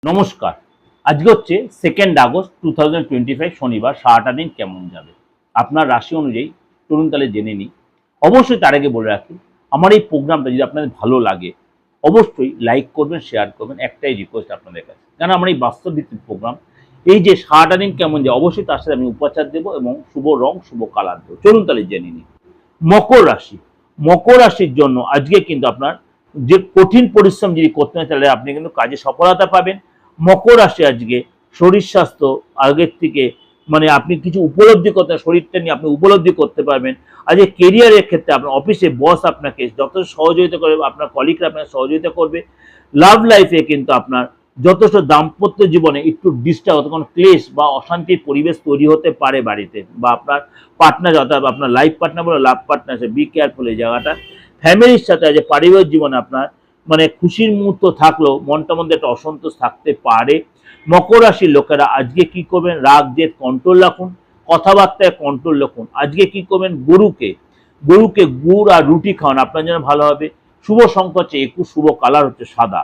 নমস্কার। আজকে হচ্ছে 2nd আগস্ট 2025 শনিবার। সারাটা দিন কেমন যাবে আপনার রাশি অনুযায়ী চলুন তাহলে জেনে নিই। অবশ্যই তার আগে বলে রাখি, আমার এই প্রোগ্রামটা যদি আপনাদের ভালো লাগে অবশ্যই লাইক করবেন, শেয়ার করবেন। একটাই রিকোয়েস্ট আপনাদের কাছে, কারণ আমার এই বাস্তব ভিত্তিক প্রোগ্রাম, এই যে সারাটা দিন কেমন যায় অবশ্যই তার সাথে আমি উপচার দেবো এবং শুভ রং শুভ কালার দেবো। চলুন তাহলে জেনে নিই। মকর রাশি। মকর রাশির জন্য আজকে কিন্তু আপনার যে কঠিন পরিশ্রম যদি করতে হয় তাহলে আপনি কিন্তু কাজে সফলতা পাবেন। মকর রাশি আজকে শরীর স্বাস্থ্য আগের থেকে আপনি কিছু উপলব্ধি করতে, শরীরটা নিয়ে আপনি উপলব্ধি করতে পারবেন। আজকে কেরিয়ারের ক্ষেত্রে আপনার অফিসে বস আপনাকে যথেষ্ট সহযোগিতা করবে, আপনার কলিগরা আপনাকে সহযোগিতা করবে। লাভ লাইফে কিন্তু আপনার যথেষ্ট দাম্পত্য জীবনে একটু ডিস্টার্ব, কোনো ক্লেশ বা অশান্তির পরিবেশ তৈরি হতে পারে বাড়িতে, বা আপনার পার্টনার অর্থাৎ আপনার লাইফ পার্টনার বলে লাভ পার্টনার আছে, বি কেয়ারফুল এই জায়গাটা। ফ্যামিলির সাথে আজ পারিবারিক জীবনে আপনার খুশির মুহূর্ত থাকলেও মনটার মধ্যে একটা অসন্তোষ থাকতে পারে। মকর রাশির লোকেরা আজকে কি করবেন, রাগ জেদ কন্ট্রোল রাখুন, কথাবার্তায় কন্ট্রোল রাখুন। আজকে কি করবেন, গরুকে গুড় আর রুটি খাওয়ান, আপনার জন্য ভালো হবে। শুভ সংখ্যা হচ্ছে 21, শুভ কালার হচ্ছে সাদা।